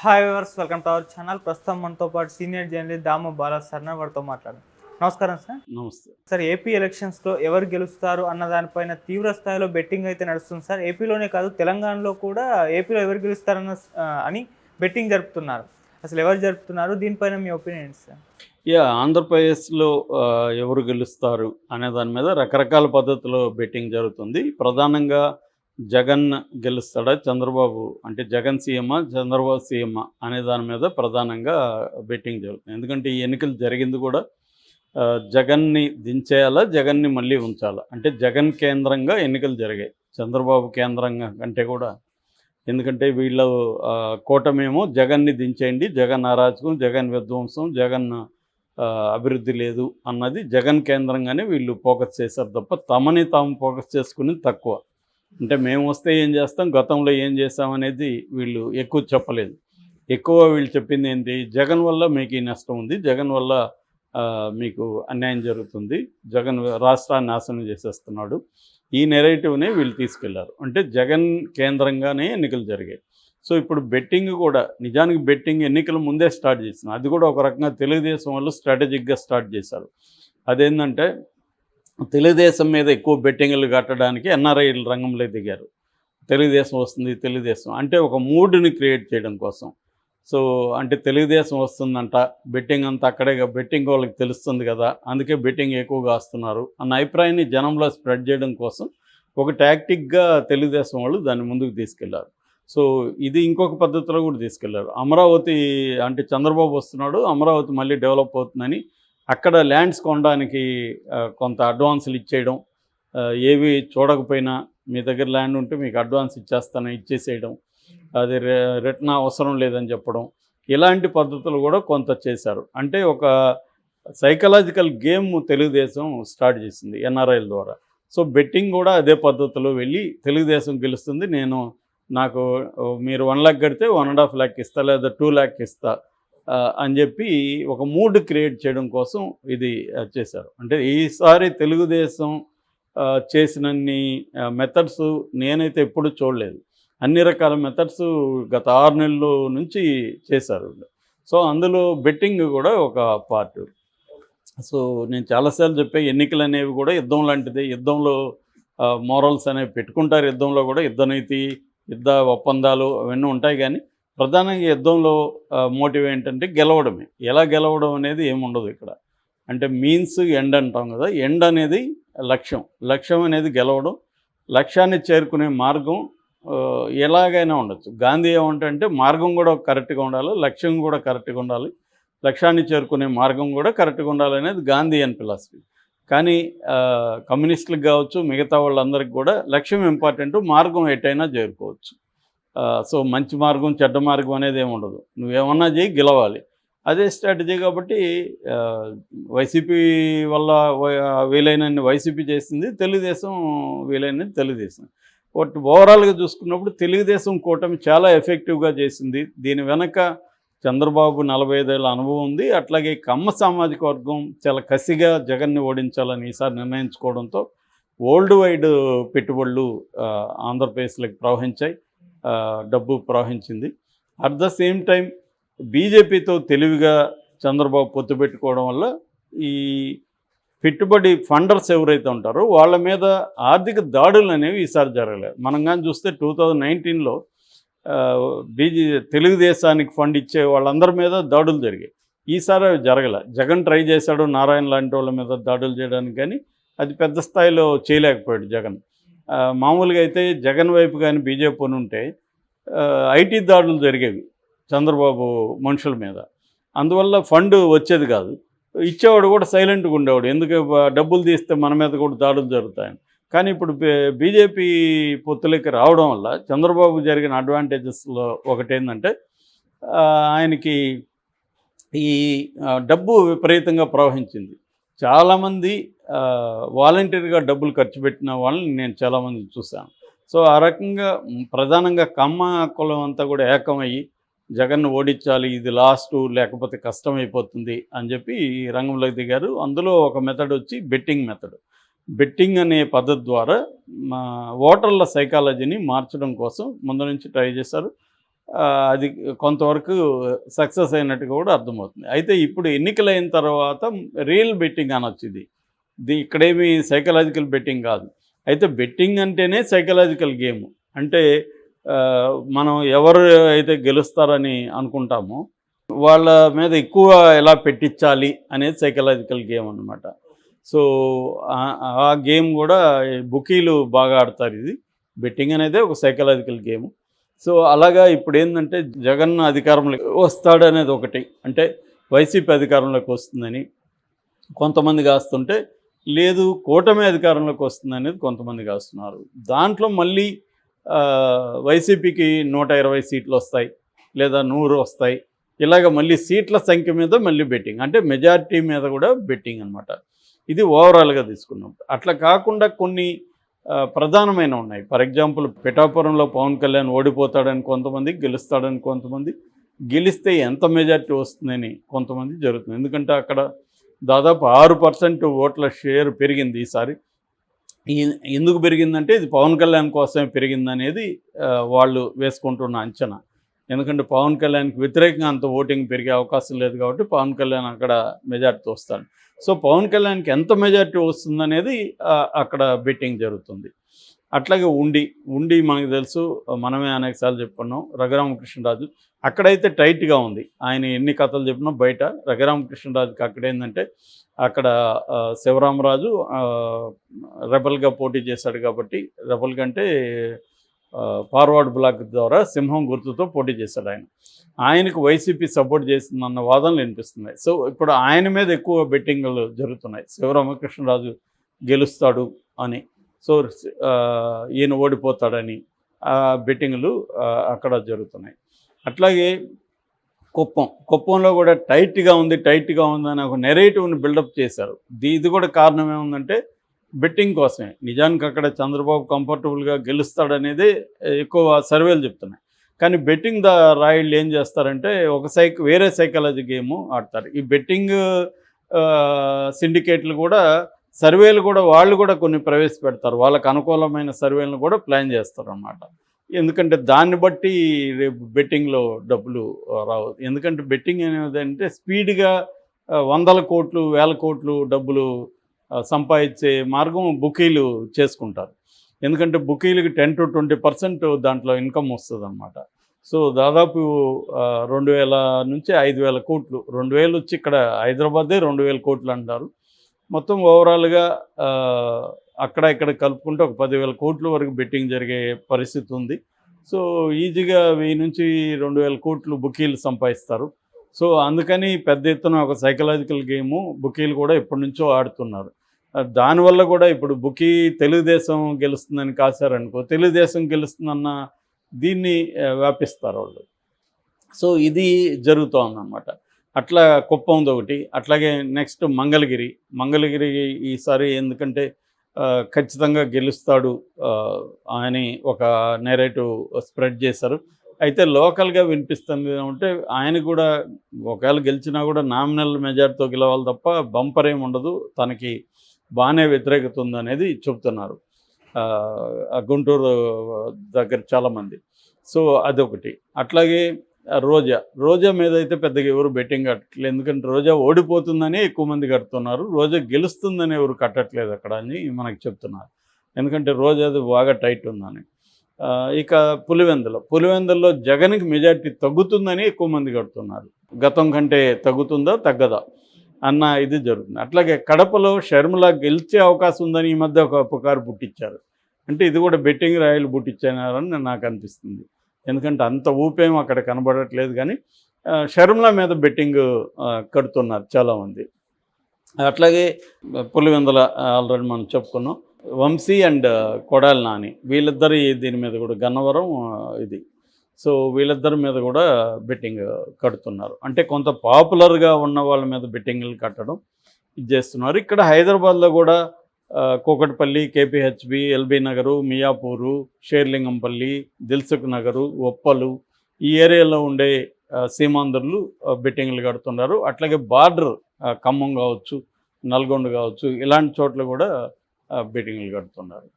Hi viewers, welcome to our channel. ప్రస్తుతం మనతో పాటు సీనియర్ జర్నలిస్ట్ దాము బాలా సార్ వారితో మాట్లాడారు. నమస్కారం సార్. నమస్తే సార్, ఏపీ ఎలక్షన్స్లో ఎవరు గెలుస్తారు అన్న దానిపైన తీవ్ర స్థాయిలో బెట్టింగ్ అయితే నడుస్తుంది సార్. ఏపీలోనే కాదు, తెలంగాణలో కూడా ఏపీలో ఎవరు గెలుస్తారన్న అని బెట్టింగ్ జరుపుతున్నారు. అసలు ఎవరు జరుపుతున్నారు, దీనిపైన మీ ఒపీనియన్ సార్? ఆంధ్రప్రదేశ్లో ఎవరు గెలుస్తారు అనే దాని మీద రకరకాల పద్ధతిలో బెట్టింగ్ జరుగుతుంది. ప్రధానంగా జగన్ గెలుస్తాడా, చంద్రబాబు అంటే జగన్ సీఎమ్మా, చంద్రబాబు సీఎమ్మా అనే దాని మీద ప్రధానంగా బెట్టింగ్ జరుగుతుంది. ఎందుకంటే ఈ ఎన్నికలు జరిగింది కూడా జగన్ని దించేయాలా, జగన్ని మళ్ళీ ఉంచాలా, అంటే జగన్ కేంద్రంగా ఎన్నికలు జరిగాయి, చంద్రబాబు కేంద్రంగా కంటే కూడా. ఎందుకంటే వీళ్ళు కూటమేమో జగన్ని దించేయండి, జగన్ అరాచకం, జగన్ విధ్వంసం, జగన్ అభివృద్ధి లేదు అన్నది జగన్ కేంద్రంగానే వీళ్ళు ఫోకస్ చేశారు తప్ప తమని తాము ఫోకస్ చేసుకుని తక్కువ. అంటే మేము వస్తే ఏం చేస్తాం, గతంలో ఏం చేస్తామనేది వీళ్ళు ఎక్కువ చెప్పలేదు. ఎక్కువ వీళ్ళు చెప్పింది ఏంటి, జగన్ వల్ల మీకు ఈ నష్టం ఉంది, జగన్ వల్ల మీకు అన్యాయం జరుగుతుంది, జగన్ రాష్ట్రాన్ని నాశనం చేసేస్తున్నాడు, ఈ నెరేటివ్నే వీళ్ళు తీసుకెళ్లారు. అంటే జగన్ కేంద్రంగానే ఎన్నికలు జరిగాయి. సో ఇప్పుడు బెట్టింగ్ కూడా నిజానికి బెట్టింగ్ ఎన్నికల ముందే స్టార్ట్ చేసిన, అది కూడా ఒక రకంగా తెలుగుదేశం వాళ్ళు స్ట్రాటజిక్గా స్టార్ట్ చేశారు. అదేంటంటే తెలుగుదేశం మీద ఎక్కువ బెట్టింగ్లు కట్టడానికి ఎన్ఆర్ఐలు రంగంలో దిగారు. తెలుగుదేశం వస్తుంది, తెలుగుదేశం అంటే ఒక మూడ్ని క్రియేట్ చేయడం కోసం. సో అంటే తెలుగుదేశం వస్తుందంట, బెట్టింగ్ అంతా అక్కడే, బెట్టింగ్ వాళ్ళకి తెలుస్తుంది కదా, అందుకే బెట్టింగ్ ఎక్కువగా వస్తున్నారు అన్న అభిప్రాయాన్ని జనంలో స్ప్రెడ్ చేయడం కోసం ఒక టాక్టిక్గా తెలుగుదేశం వాళ్ళు దాన్ని ముందుకు తీసుకెళ్లారు. సో ఇది ఇంకొక పద్ధతిలో కూడా తీసుకెళ్లారు. అమరావతి అంటే చంద్రబాబు వస్తున్నాడు, అమరావతి మళ్ళీ డెవలప్ అవుతుందని అక్కడ ల్యాండ్స్ కొనడానికి కొంత అడ్వాన్సులు ఇచ్చేయడం, ఏవి చూడకపోయినా మీ దగ్గర ల్యాండ్ ఉంటే మీకు అడ్వాన్స్ ఇచ్చేసేయడం, అది రిటర్న్ అవసరం లేదని చెప్పడం, ఇలాంటి పద్ధతులు కూడా కొంత చేశారు. అంటే ఒక సైకలాజికల్ గేమ్ తెలుగుదేశం స్టార్ట్ చేసింది ఎన్ఆర్ఐల ద్వారా. సో బెట్టింగ్ కూడా అదే పద్ధతిలో వెళ్ళి తెలుగుదేశం గెలుస్తుంది, నాకు మీరు 1 lakh కడితే 1.5 lakh ఇస్తా, లేదా 2 lakh ఇస్తా అని చెప్పి ఒక మూడ్ క్రియేట్ చేయడం కోసం ఇది చేశారు. అంటే ఈసారి తెలుగుదేశం చేసినన్ని మెథడ్స్ నేనైతే ఎప్పుడు చూడలేదు. అన్ని రకాల మెథడ్స్ గత 6 నెలల నుంచి చేశారు. సో అందులో బెట్టింగ్ కూడా ఒక పార్ట్. సో నేను చాలాసార్లు చెప్పే, ఎన్నికలు అనేవి కూడా యుద్ధం లాంటిది. యుద్ధంలో మోరల్స్ అనేవి పెట్టుకుంటారు, యుద్ధంలో కూడా యుద్ధనీతి, యుద్ధ ఒప్పందాలు అవన్నీ ఉంటాయి. కానీ ప్రధానంగా యుద్ధంలో మోటివ్ ఏంటంటే గెలవడమే. ఎలా గెలవడం అనేది ఏముండదు ఇక్కడ. అంటే మీన్స్ ఎండ్ అంటాం కదా, ఎండ్ అనేది లక్ష్యం, లక్ష్యం అనేది గెలవడం. లక్ష్యాన్ని చేరుకునే మార్గం ఎలాగైనా ఉండొచ్చు. గాంధీ ఏమంటే మార్గం కూడా కరెక్ట్గా ఉండాలి, లక్ష్యం కూడా కరెక్ట్గా ఉండాలి, లక్ష్యాన్ని చేరుకునే మార్గం కూడా కరెక్ట్గా ఉండాలి అనేది గాంధీ అని ఫిలాసఫీ. కానీ కమ్యూనిస్టులకు కావచ్చు, మిగతా వాళ్ళందరికీ కూడా లక్ష్యం ఇంపార్టెంట్, మార్గం ఎటైనా చేరుకోవచ్చు. సో మంచి మార్గం, చెడ్డ మార్గం అనేది ఏమి ఉండదు, నువ్వేమన్నా చేయి, గెలవాలి, అదే స్ట్రాటజీ. కాబట్టి వైసీపీ వల్ల వీలైనన్ని వైసీపీ చేసింది, తెలుగుదేశం వీలైనది తెలుగుదేశం. బట్ ఓవరాల్గా చూసుకున్నప్పుడు తెలుగుదేశం కూటమి చాలా ఎఫెక్టివ్గా చేసింది. దీని వెనక చంద్రబాబు 45 ఏళ్ళ అనుభవం ఉంది. అట్లాగే కమ్మ సామాజిక వర్గం చాలా కసిగా జగన్ని ఓడించాలని ఈసారి నిర్ణయించుకోవడంతో వరల్డ్ వైడ్ పెట్టుబడులు ఆంధ్రప్రదేశ్లోకి ప్రవహించాయి, డబ్బు ప్రవహించింది. అట్ ద సేమ్ టైం బీజేపీతో తెలివిగా చంద్రబాబు పొత్తు పెట్టుకోవడం వల్ల ఈ పెట్టుబడి ఫండర్స్ ఎవరైతే ఉంటారో వాళ్ళ మీద ఆర్థిక దాడులు అనేవి ఈసారి జరగలేదు. మనం కానీ చూస్తే 2019లో తెలుగుదేశానికి ఫండ్ ఇచ్చే వాళ్ళందరి మీద దాడులు జరిగాయి. ఈసారి అవి జరగలే. జగన్ ట్రై చేశాడు నారాయణ లాంటి వాళ్ళ మీద దాడులు చేయడానికి, కానీ అది పెద్ద స్థాయిలో చేయలేకపోయాడు జగన్. మామూలుగా అయితే జగన్ వైపు కానీ బీజేపీ ఉంటే ఐటీ దాడులు జరిగేవి చంద్రబాబు మనుషుల మీద, అందువల్ల ఫండ్ వచ్చేది కాదు. ఇచ్చేవాడు కూడా సైలెంట్గా ఉండేవాడు, ఎందుకు డబ్బులు తీస్తే మన మీద కూడా దాడులు జరుగుతాయని. కానీ ఇప్పుడు బీజేపీ పొత్తులకి రావడం వల్ల చంద్రబాబు జరిగిన అడ్వాంటేజెస్లో ఒకటేంటంటే ఆయనకి ఈ డబ్బు విపరీతంగా ప్రవహించింది. చాలామంది వాలంటీర్గా డబ్బులు ఖర్చు పెట్టిన వాళ్ళని నేను చాలామంది చూశాను. సో ఆ రకంగా ప్రధానంగా కమ్మ కులం అంతా కూడా ఏకమయ్యి జగన్ను ఓడించాలి, ఇది లాస్ట్, లేకపోతే కష్టమైపోతుంది అని చెప్పి ఈ రంగంలోకి దిగారు. అందులో ఒక మెథడ్ వచ్చి బెట్టింగ్ మెథడ్. బెట్టింగ్ అనే పద్ధతి ద్వారా ఓటర్ల సైకాలజీని మార్చడం కోసం ముందు నుంచి ట్రై చేశారు. అది కొంతవరకు సక్సెస్ అయినట్టుగా కూడా అర్థమవుతుంది. అయితే ఇప్పుడు ఎన్నికలైన తర్వాత రియల్ బెట్టింగ్ అనొచ్చు ఇది. ఇక్కడేమి సైకలాజికల్ బెట్టింగ్ కాదు. అయితే బెట్టింగ్ అంటేనే సైకలాజికల్ గేమ్. అంటే మనం ఎవరు అయితే గెలుస్తారని అనుకుంటామో వాళ్ళ మీద ఎక్కువ ఎలా పెట్టించాలి అనేది సైకలాజికల్ గేమ్ అన్నమాట. సో ఆ గేమ్ కూడా బుకీలు బాగా ఆడతారు. ఇది బెట్టింగ్ అనేది ఒక సైకలాజికల్ గేమ్. సో అలాగా ఇప్పుడు ఏంటంటే జగన్ అధికారంలోకి వస్తాడనేది ఒకటి, అంటే వైసీపీ అధికారంలోకి వస్తుందని కొంతమంది కాస్తుంటే, లేదు కూటమి అధికారంలోకి వస్తుంది అనేది కొంతమంది కాస్తున్నారు. దాంట్లో మళ్ళీ వైసీపీకి 120 సీట్లు వస్తాయి లేదా 100 వస్తాయి. ఇలాగ మళ్ళీ సీట్ల సంఖ్య మీద మళ్ళీ బెట్టింగ్, అంటే మెజారిటీ మీద కూడా బెట్టింగ్ అనమాట. ఇది ఓవరాల్గా తీసుకున్నప్పుడు. అట్లా కాకుండా కొన్ని ప్రధానమైన ఉన్నాయి. ఫర్ ఎగ్జాంపుల్ పిఠాపురంలో పవన్ కళ్యాణ్ ఓడిపోతాడని కొంతమంది, గెలుస్తాడని కొంతమంది, గెలిస్తే ఎంత మెజారిటీ వస్తుందని కొంతమంది జరుగుతుంది. ఎందుకంటే అక్కడ దాదాపు 6% ఓట్ల షేర్ పెరిగింది ఈసారి. ఎందుకు పెరిగిందంటే ఇది పవన్ కళ్యాణ్ కోసమే పెరిగిందనేది వాళ్ళు వేసుకుంటున్న అంచనా. ఎందుకంటే పవన్ కళ్యాణ్కి వ్యతిరేకంగా అంత ఓటింగ్ పెరిగే అవకాశం లేదు కాబట్టి పవన్ కళ్యాణ్ అక్కడ మెజారిటీ వస్తాడు. సో పవన్ కళ్యాణ్కి ఎంత మెజారిటీ వస్తుందనేది అక్కడ బెట్టింగ్ జరుగుతుంది. అట్లాగే ఉండి మనకు తెలుసు, మనమే అనేకసార్లు చెప్పుకున్నాం, రఘురామకృష్ణరాజు అక్కడైతే టైట్గా ఉంది. ఆయన ఎన్ని కథలు చెప్పినా బయట రఘురామకృష్ణరాజుకి అక్కడ ఏంటంటే అక్కడ శివరామరాజు రెబల్గా పోటీ చేశాడు కాబట్టి, రెబల్ కంటే ఫార్వర్డ్ బ్లాక్ ద్వారా సింహం గుర్తుతో పోటీ చేశాడు ఆయనకు వైసీపీ సపోర్ట్ చేస్తుందన్న వాదనలు వినిపిస్తున్నాయి. సో ఇప్పుడు ఆయన మీద ఎక్కువ బెట్టింగ్లు జరుగుతున్నాయి, శివరామకృష్ణరాజు గెలుస్తాడు అని, సో ఈయన ఓడిపోతాడని బెట్టింగ్లు అక్కడ జరుగుతున్నాయి. అట్లాగే కుప్పంలో కూడా టైట్గా ఉందని ఒక నెరేటివ్ని బిల్డప్ చేశారు. ఇది కూడా కారణం ఏముందంటే బెట్టింగ్ కోసమే. నిజానికి అక్కడ చంద్రబాబు కంఫర్టబుల్గా గెలుస్తాడనేది ఎక్కువ సర్వేలు చెప్తున్నాయి. కానీ బెట్టింగ్ రాయిళ్ళు ఏం చేస్తారంటే ఒక వేరే సైకాలజీ గేమ్ ఆడతారు. ఈ బెట్టింగ్ సిండికేట్లు కూడా సర్వేలు కూడా వాళ్ళు కూడా కొన్ని ప్రవేశపెడతారు. వాళ్ళకు అనుకూలమైన సర్వేలను కూడా ప్లాన్ చేస్తారు అన్నమాట. ఎందుకంటే దాన్ని బట్టి రేపు బెట్టింగ్లో డబ్బులు రావు. ఎందుకంటే బెట్టింగ్ అనేది అంటే స్పీడ్గా 100 కోట్లు 1000 కోట్లు డబ్బులు సంపాదించే మార్గం బుకీలు చేసుకుంటారు. ఎందుకంటే బుకీలకి 10 to 20% దాంట్లో ఇన్కమ్ వస్తుంది అన్నమాట. సో దాదాపు 2000 నుంచి 5000 కోట్లు, 2000 వచ్చి ఇక్కడ హైదరాబాదే 2000 కోట్లు అంటారు. మొత్తం ఓవరాల్గా అక్కడ ఇక్కడ కలుపుకుంటే ఒక 10,000 కోట్ల వరకు బెట్టింగ్ జరిగే పరిస్థితి ఉంది. సో ఈజీగా 1000 నుంచి 2000 కోట్లు బుకీలు సంపాదిస్తారు. సో అందుకని పెద్ద ఎత్తున ఒక సైకలాజికల్ గేము బుకీలు కూడా ఎప్పటి నుంచో ఆడుతున్నారు. దానివల్ల కూడా ఇప్పుడు బుకీ తెలుగుదేశం గెలుస్తుందని కాశారనుకో, తెలుగుదేశం గెలుస్తుందన్న దీన్ని వ్యాపిస్తారు వాళ్ళు. సో ఇది జరుగుతోందన్నమాట. అట్లా కుప్పంది ఒకటి. అట్లాగే నెక్స్ట్ మంగళగిరి ఈసారి ఎందుకంటే ఖచ్చితంగా గెలుస్తాడు అని ఒక నెరేటివ్ స్ప్రెడ్ చేశారు. అయితే లోకల్గా వినిపిస్తుంది ఏమంటే ఆయన కూడా ఒకవేళ గెలిచినా కూడా నామినల్ మెజార్టీతో గెలవాలి తప్ప బంపర్ ఏమి ఉండదు, తనకి బాగానే వ్యతిరేకత ఉందనేది చెప్తున్నారు గుంటూరు దగ్గర చాలామంది. సో అదొకటి. అట్లాగే రోజా మీద అయితే పెద్దగా ఎవరు బెట్టింగ్ కట్టట్లేదు. ఎందుకంటే రోజా ఓడిపోతుందని ఎక్కువ మంది కడుతున్నారు, రోజా గెలుస్తుందని ఎవరు కట్టట్లేదు అక్కడ అని మనకు చెప్తున్నారు. ఎందుకంటే రోజాది బాగా టైట్ ఉందని. ఇక పులివెందుల్లో జగన్కి మెజార్టీ తగ్గుతుందని ఎక్కువ మంది కడుతున్నారు. గతం కంటే తగ్గుతుందా తగ్గదా అన్న ఇది జరుగుతుంది. అట్లాగే కడపలో షర్మిల గెలిచే అవకాశం ఉందని ఈ మధ్య ఒక పుకారు పుట్టించారు. అంటే ఇది కూడా బెట్టింగ్ రాయలు పుట్టించారని నాకు అనిపిస్తుంది. ఎందుకంటే అంత ఊపేం అక్కడ కనబడట్లేదు, కానీ షర్మిల మీద బెట్టింగ్ కడుతున్నారు చాలామంది. అట్లాగే పులివెందుల ఆల్రెడీ మనం చెప్పుకున్నాం, వంశీ అండ్ కొడాలి నాని వీళ్ళిద్దరు దీని మీద కూడా గన్నవరం ఇది. సో వీళ్ళిద్దరి మీద కూడా బెట్టింగ్ కడుతున్నారు. అంటే కొంత పాపులర్గా ఉన్న వాళ్ళ మీద బెట్టింగ్లు కట్టడం ఇది చేస్తున్నారు. ఇక్కడ హైదరాబాద్లో కూడా కూకట్పల్లి, కేపీహెచ్బి, ఎల్బీ నగరు, మియాపూరు, షేర్లింగంపల్లి, దిల్సుఖ్ నగరు, ఉప్పలు ఈ ఏరియాలో ఉండే సీమాంధ్రులు బెట్టింగ్లు కడుతున్నారు. అట్లాగే బార్డర్ ఖమ్మం కావచ్చు, నల్గొండ కావచ్చు, ఇలాంటి చోట్ల కూడా బెట్టింగ్లు కడుతున్నారు.